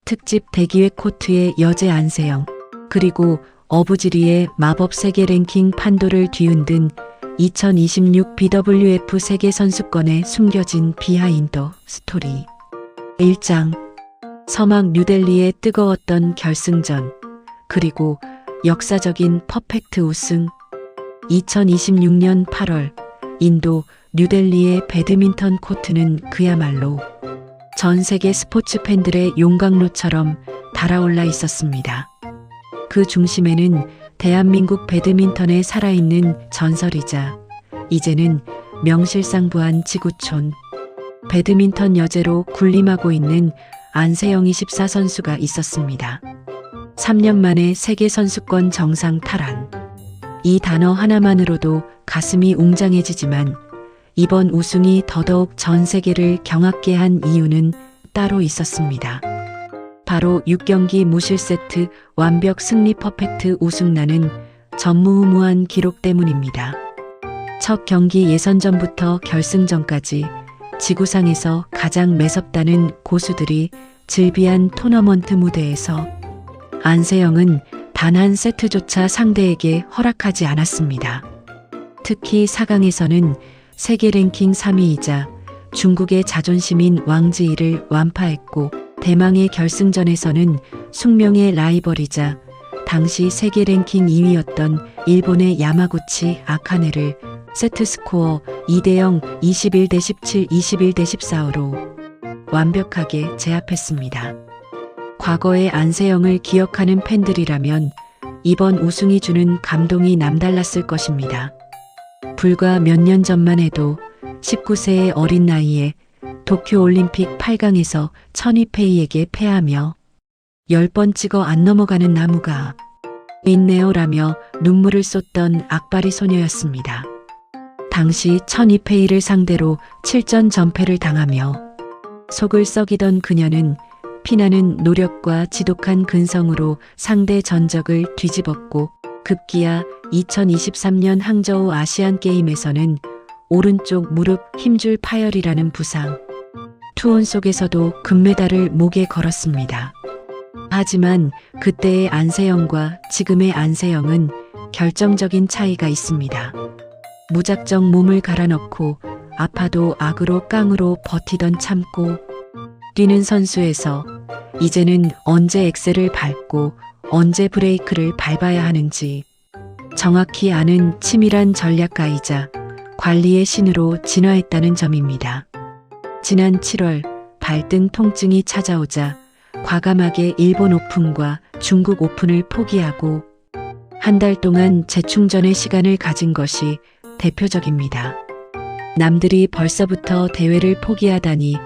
특집 대기획 코트의 여제 안세영, 그리고 어부지리의 마법 세계 랭킹 판도를 뒤흔든 2026 BWF 세계선수권에 숨겨진 비하인드 스토리. 1장. 서막 뉴델리의 뜨거웠던 결승전, 그리고 역사적인 퍼펙트 우승. 2026년 8월 인도 뉴델리의 배드민턴 코트는 그야말로 전 세계 스포츠 팬들의 용광로처럼 달아올라 있었습니다. 그 중심에는 대한민국 배드민턴의 살아있는 전설이자 이제는 명실상부한 지구촌 배드민턴 여제로 군림하고 있는 안세영 24선수가 있었습니다. 3년 만에 세계선수권 정상 탈환. 이 단어 하나만으로도 가슴이 웅장해지지만 이번 우승이 더더욱 전 세계를 경악게 한 이유는 따로 있었습니다. 바로 6경기 무실세트 완벽 승리 퍼펙트 우승라는 전무후무한 기록 때문입니다. 첫 경기 예선전부터 결승전까지 지구상에서 가장 매섭다는 고수들이 즐비한 토너먼트 무대에서 안세영은 단 한 세트조차 상대에게 허락하지 않았습니다. 특히 4강에서는 세계 랭킹 3위이자 중국의 자존심인 왕지이를 완파했고, 대망의 결승전에서는 숙명의 라이벌이자 당시 세계 랭킹 2위였던 일본의 야마구치 아카네를 세트스코어 2대0, 21대17, 21대14로 완벽하게 제압했습니다. 과거의 안세영을 기억하는 팬들이라면 이번 우승이 주는 감동이 남달랐을 것입니다. 불과 몇 년 전만 해도 19세의 어린 나이에 도쿄올림픽 8강에서 천이페이에게 패하며 10번 찍어 안 넘어가는 나무가 있네요라며 눈물을 쏟던 악바리 소녀였습니다. 당시 천이페이를 상대로 7전 전패를 당하며 속을 썩이던 그녀는 피나는 노력과 지독한 근성으로 상대 전적을 뒤집었고, 급기야 2023년 항저우 아시안게임에서는 오른쪽 무릎 힘줄 파열이라는 부상, 투혼 속에서도 금메달을 목에 걸었습니다. 하지만 그때의 안세영과 지금의 안세영은 결정적인 차이가 있습니다. 무작정 몸을 갈아넣고 아파도 악으로 깡으로 버티던 참고 뛰는 선수에서 이제는 언제 엑셀을 밟고 언제 브레이크를 밟아야 하는지 정확히 아는 치밀한 전략가이자 관리의 신으로 진화했다는 점입니다. 지난 7월 발등 통증이 찾아오자 과감하게 일본 오픈과 중국 오픈을 포기하고 한 달 동안 재충전의 시간을 가진 것이 대표적입니다. 남들이 벌써부터 대회를 포기하다니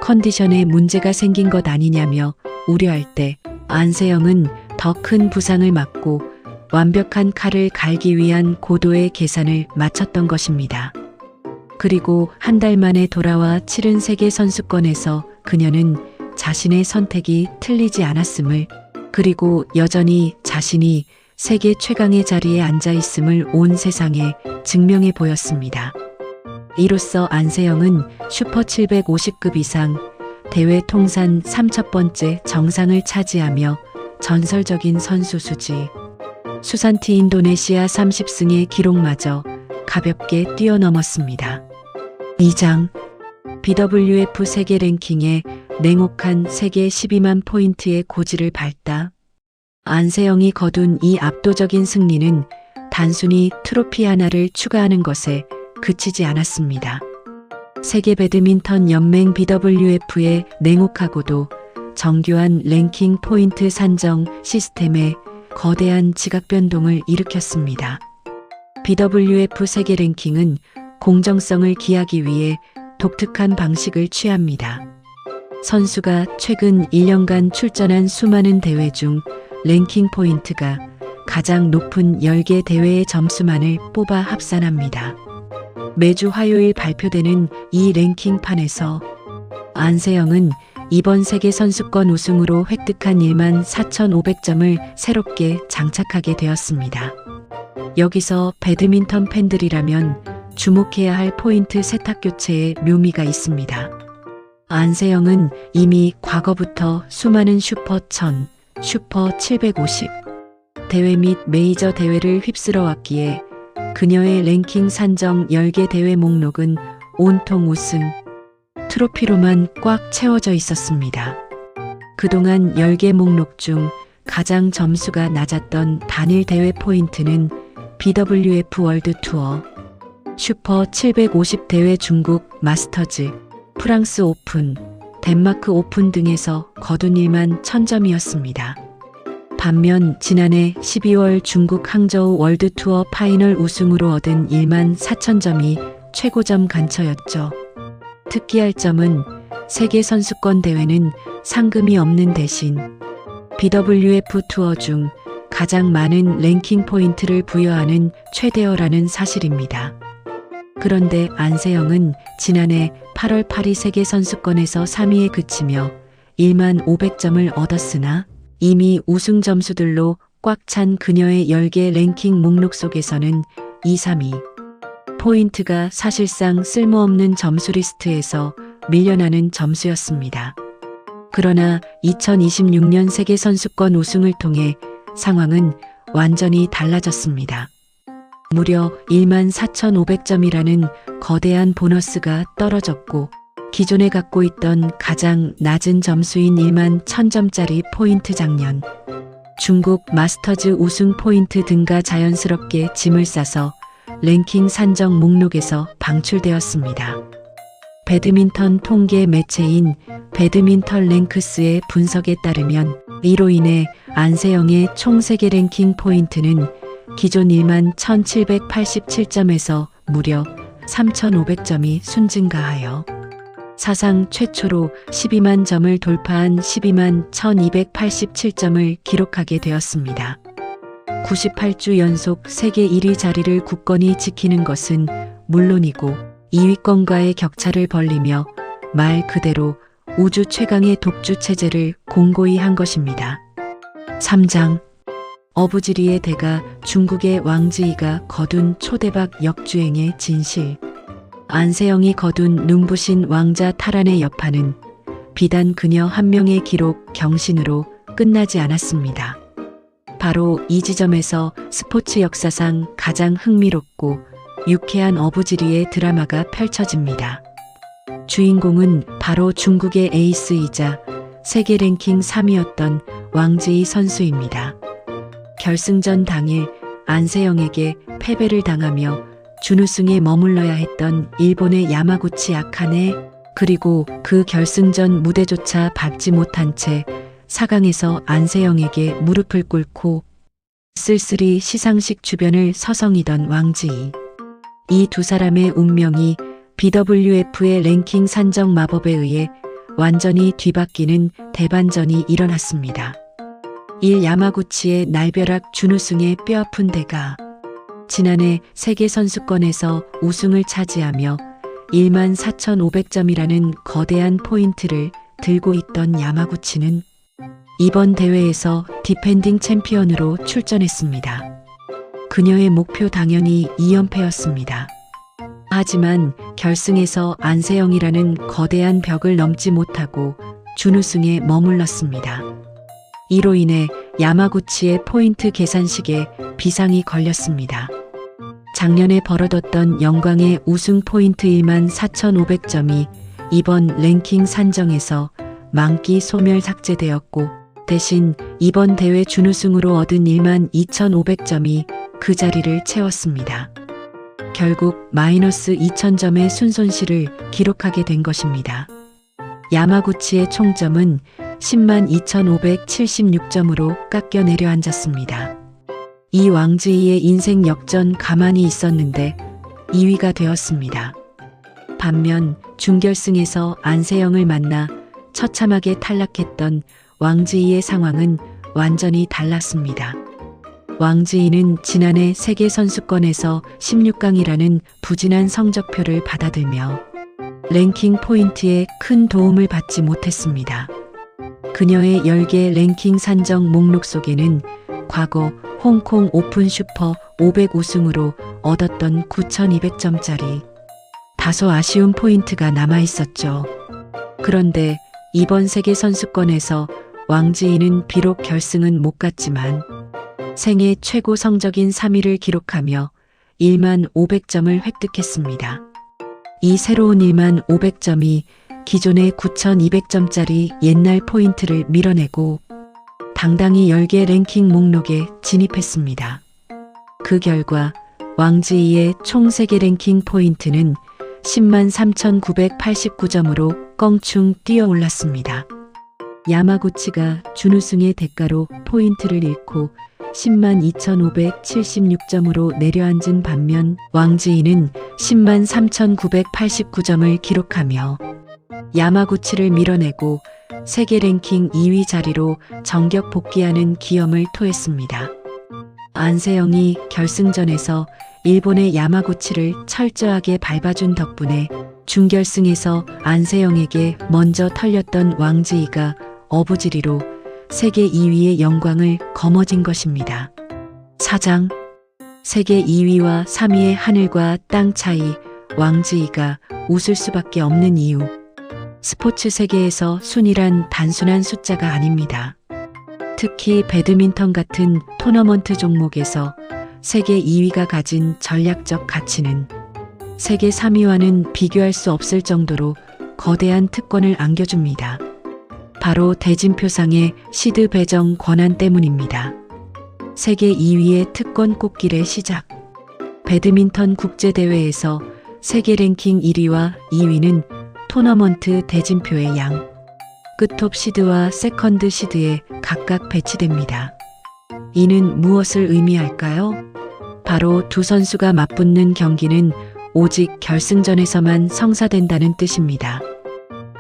컨디션에 문제가 생긴 것 아니냐며 우려할 때 안세영은 더 큰 부상을 맞고 완벽한 칼을 갈기 위한 고도의 계산을 마쳤던 것입니다. 그리고 한 달 만에 돌아와 치른 세계선수권에서 그녀는 자신의 선택이 틀리지 않았음을, 그리고 여전히 자신이 세계 최강의 자리에 앉아 있음을 온 세상에 증명해 보였습니다. 이로써 안세영은 슈퍼 750급 이상 대회 통산 3000번째 정상을 차지하며 전설적인 선수 수지 수산티 인도네시아 30승의 기록마저 가볍게 뛰어넘었습니다. 2장. BWF 세계 랭킹의 냉혹한 세계 12만 포인트의 고지를 밟다. 안세영이 거둔 이 압도적인 승리는 단순히 트로피 하나를 추가하는 것에 그치지 않았습니다. 세계 배드민턴 연맹 BWF의 냉혹하고도 정교한 랭킹 포인트 산정 시스템에 거대한 지각 변동을 일으켰습니다. BWF 세계 랭킹은 공정성을 기하기 위해 독특한 방식을 취합니다. 선수가 최근 1년간 출전한 수많은 대회 중 랭킹 포인트가 가장 높은 10개 대회의 점수만을 뽑아 합산합니다. 매주 화요일 발표되는 이 랭킹판에서 안세영은 이번 세계선수권 우승으로 획득한 14,500점을 새롭게 장착하게 되었습니다. 여기서 배드민턴 팬들이라면 주목해야 할 포인트 세탁 교체의 묘미가 있습니다. 안세영은 이미 과거부터 수많은 슈퍼 1000, 슈퍼 750 대회 및 메이저 대회를 휩쓸어 왔기에 그녀의 랭킹 산정 10개 대회 목록은 온통 우승, 트로피로만 꽉 채워져 있었습니다. 그동안 10개 목록 중 가장 점수가 낮았던 단일 대회 포인트는 BWF 월드 투어, 슈퍼 750 대회 중국 마스터즈, 프랑스 오픈, 덴마크 오픈 등에서 거둔 1만 1000점이었습니다. 반면 지난해 12월 중국 항저우 월드 투어 파이널 우승으로 얻은 1만 4000점이 최고점 근처였죠. 특기할 점은 세계 선수권 대회는 상금이 없는 대신 BWF 투어 중 가장 많은 랭킹 포인트를 부여하는 최대어라는 사실입니다. 그런데 안세영은 지난해 8월 파리 세계 선수권에서 3위에 그치며 1만 500점을 얻었으나 이미 우승 점수들로 꽉 찬 그녀의 10개 랭킹 목록 속에서는 2, 3위 포인트가 사실상 쓸모없는 점수 리스트에서 밀려나는 점수였습니다. 그러나 2026년 세계선수권 우승을 통해 상황은 완전히 달라졌습니다. 무려 1만 4,500점이라는 거대한 보너스가 떨어졌고 기존에 갖고 있던 가장 낮은 점수인 1만 1000점짜리 포인트 작년 중국 마스터즈 우승 포인트 등과 자연스럽게 짐을 싸서 랭킹 산정 목록에서 방출되었습니다. 배드민턴 통계 매체인 배드민턴 랭크스의 분석에 따르면 이로 인해 안세영의 총 세계 랭킹 포인트는 기존 1만 1787점에서 무려 3500점이 순증가하여 사상 최초로 12만 점을 돌파한 12만 1287점을 기록하게 되었습니다. 98주 연속 세계 1위 자리를 굳건히 지키는 것은 물론이고 2위권과의 격차를 벌리며 말 그대로 우주 최강의 독주 체제를 공고히 한 것입니다. 3장 어부지리의 대가 중국의 왕지이가 거둔 초대박 역주행의 진실. 안세영이 거둔 눈부신 왕자 탈환의 여파는 비단 그녀 한 명의 기록 경신으로 끝나지 않았습니다. 바로 이 지점에서 스포츠 역사상 가장 흥미롭고 유쾌한 어부지리의 드라마가 펼쳐집니다. 주인공은 바로 중국의 에이스이자 세계 랭킹 3위였던 왕지이 선수입니다. 결승전 당일 안세영에게 패배를 당하며 준우승에 머물러야 했던 일본의 야마구치 아카네, 그리고 그 결승전 무대조차 밟지 못한 채 4강에서 안세영에게 무릎을 꿇고 쓸쓸히 시상식 주변을 서성이던 왕지이. 이 두 사람의 운명이 BWF의 랭킹 산정 마법에 의해 완전히 뒤바뀌는 대반전이 일어났습니다. 1. 야마구치의 날벼락 준우승의 뼈아픈 대가. 지난해 세계선수권에서 우승을 차지하며 1만 4,500점이라는 거대한 포인트를 들고 있던 야마구치는 이번 대회에서 디펜딩 챔피언으로 출전했습니다. 그녀의 목표 당연히 2연패였습니다. 하지만 결승에서 안세영이라는 거대한 벽을 넘지 못하고 준우승에 머물렀습니다. 이로 인해 야마구치의 포인트 계산식에 비상이 걸렸습니다. 작년에 벌어졌던 영광의 우승 포인트 1만 4,500점이 이번 랭킹 산정에서 만기 소멸 삭제되었고 대신 이번 대회 준우승으로 얻은 1만 2,500점이 그 자리를 채웠습니다. 결국 마이너스 2,000점의 순손실을 기록하게 된 것입니다. 야마구치의 총점은 10만 2,576점으로 깎여 내려앉았습니다. 이 왕지이의 인생 역전 가만히 있었는데 2위가 되었습니다. 반면 준결승에서 안세영을 만나 처참하게 탈락했던 왕지이의 상황은 완전히 달랐습니다. 왕지이는 지난해 세계선수권에서 16강이라는 부진한 성적표를 받아들며 랭킹 포인트에 큰 도움을 받지 못했습니다. 그녀의 10개 랭킹 산정 목록 속에는 과거 홍콩 오픈 슈퍼 500 우승으로 얻었던 9,200점짜리 다소 아쉬운 포인트가 남아 있었죠. 그런데 이번 세계선수권에서 왕지이는 비록 결승은 못 갔지만 생애 최고 성적인 3위를 기록하며 1만 500점을 획득했습니다. 이 새로운 1만 500점이 기존의 9,200점짜리 옛날 포인트를 밀어내고 당당히 10개 랭킹 목록에 진입했습니다. 그 결과 왕지이의 총 세계 랭킹 포인트는 10만 3,989점으로 껑충 뛰어 올랐습니다. 야마구치가 준우승의 대가로 포인트를 잃고 10만 2,576점으로 내려앉은 반면 왕지이는 10만 3,989점을 기록하며 야마구치를 밀어내고 세계 랭킹 2위 자리로 정격 복귀하는 기염을 토했습니다. 안세영이 결승전에서 일본의 야마구치를 철저하게 밟아준 덕분에 준결승에서 안세영에게 먼저 털렸던 왕지이가 어부지리로 세계 2위의 영광을 거머쥔 것입니다. 사장, 세계 2위와 3위의 하늘과 땅 차이, 왕지이가 웃을 수밖에 없는 이유. 스포츠 세계에서 순위란 단순한 숫자가 아닙니다. 특히 배드민턴 같은 토너먼트 종목에서 세계 2위가 가진 전략적 가치는 세계 3위와는 비교할 수 없을 정도로 거대한 특권을 안겨줍니다. 바로 대진표상의 시드 배정 권한 때문입니다. 세계 2위의 특권 꽃길의 시작. 배드민턴 국제대회에서 세계 랭킹 1위와 2위는 토너먼트 대진표의 양, 끝톱 시드와 세컨드 시드에 각각 배치됩니다. 이는 무엇을 의미할까요? 바로 두 선수가 맞붙는 경기는 오직 결승전에서만 성사된다는 뜻입니다.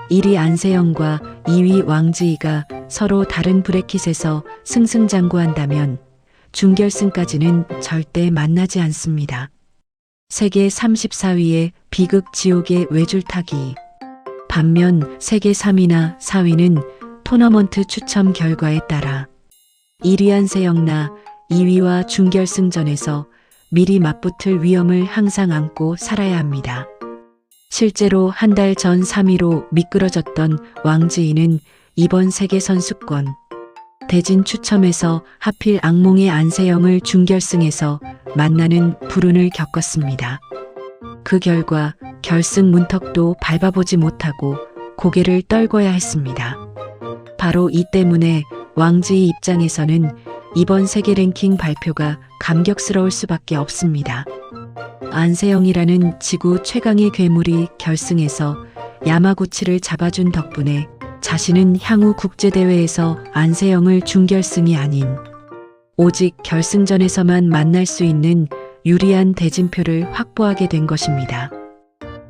1위 안세영과 2위 왕지이가 서로 다른 브래킷에서 승승장구한다면 준결승까지는 절대 만나지 않습니다. 세계 34위의 비극 지옥의 외줄타기. 반면 세계 3위나 4위는 토너먼트 추첨 결과에 따라 1위 안세영나 2위와 준결승전에서 미리 맞붙을 위험을 항상 안고 살아야 합니다. 실제로 한 달 전 3위로 미끄러졌던 왕지이는 이번 세계선수권 대진 추첨에서 하필 악몽의 안세영을 준결승에서 만나는 불운을 겪었습니다. 그 결과 결승 문턱도 밟아보지 못하고 고개를 떨궈야 했습니다. 바로 이 때문에 왕지이 입장에서는 이번 세계 랭킹 발표가 감격스러울 수밖에 없습니다. 안세영이라는 지구 최강의 괴물이 결승에서 야마구치를 잡아준 덕분에 자신은 향후 국제대회에서 안세영을 준결승이 아닌 오직 결승전에서만 만날 수 있는 유리한 대진표를 확보하게 된 것입니다.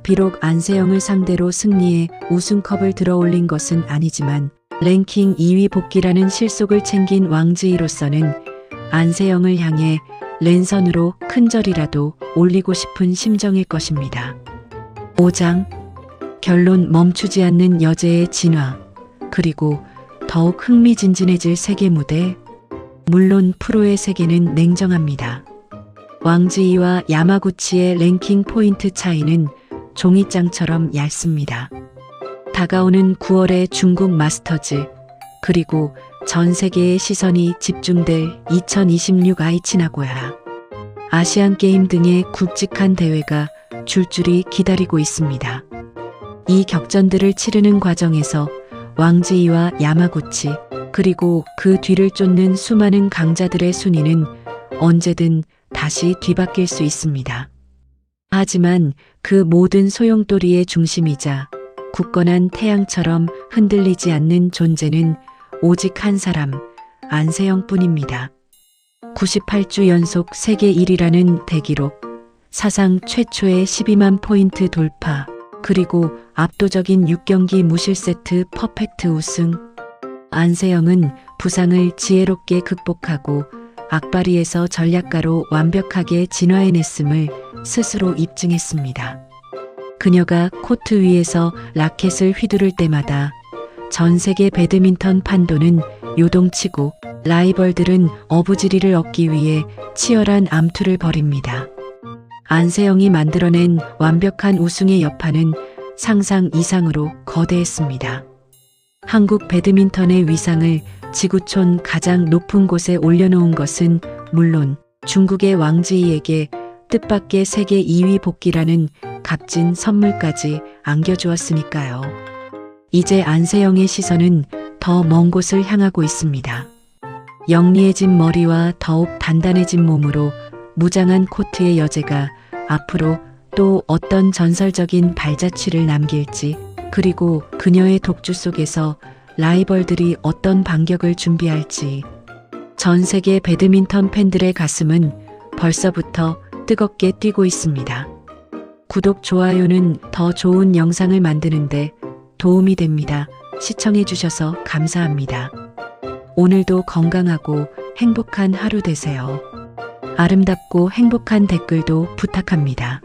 비록 안세영을 상대로 승리해 우승컵을 들어올린 것은 아니지만 랭킹 2위 복귀라는 실속을 챙긴 왕지이로서는 안세영을 향해 랜선으로 큰 절이라도 올리고 싶은 심정일 것입니다. 5장 결론 멈추지 않는 여제의 진화 그리고 더욱 흥미진진해질 세계 무대. 물론 프로의 세계는 냉정합니다. 왕지이와 야마구치의 랭킹 포인트 차이는 종이장처럼 얇습니다. 다가오는 9월의 중국 마스터즈 그리고 전 세계의 시선이 집중될 2026 아이치 나고야 아시안게임 등의 굵직한 대회가 줄줄이 기다리고 있습니다. 이 격전들을 치르는 과정에서 왕지이와 야마구치 그리고 그 뒤를 쫓는 수많은 강자들의 순위는 언제든 다시 뒤바뀔 수 있습니다. 하지만 그 모든 소용돌이의 중심이자 굳건한 태양처럼 흔들리지 않는 존재는 오직 한 사람, 안세영뿐입니다. 98주 연속 세계 1위라는 대기록, 사상 최초의 12만 포인트 돌파, 그리고 압도적인 6경기 무실세트 퍼펙트 우승. 안세영은 부상을 지혜롭게 극복하고 악바리에서 전략가로 완벽하게 진화해냈음을 스스로 입증했습니다. 그녀가 코트 위에서 라켓을 휘두를 때마다 전 세계 배드민턴 판도는 요동치고 라이벌들은 어부지리를 얻기 위해 치열한 암투를 벌입니다. 안세영이 만들어낸 완벽한 우승의 여파는 상상 이상으로 거대했습니다. 한국 배드민턴의 위상을 지구촌 가장 높은 곳에 올려놓은 것은 물론 중국의 왕지이에게 뜻밖의 세계 2위 복귀라는 값진 선물까지 안겨주었으니까요. 이제 안세영의 시선은 더 먼 곳을 향하고 있습니다. 영리해진 머리와 더욱 단단해진 몸으로 무장한 코트의 여제가 앞으로 또 어떤 전설적인 발자취를 남길지, 그리고 그녀의 독주 속에서 라이벌들이 어떤 반격을 준비할지, 전 세계 배드민턴 팬들의 가슴은 벌써부터 뜨겁게 뛰고 있습니다. 구독, 좋아요는 더 좋은 영상을 만드는데 도움이 됩니다. 시청해주셔서 감사합니다. 오늘도 건강하고 행복한 하루 되세요. 아름답고 행복한 댓글도 부탁합니다.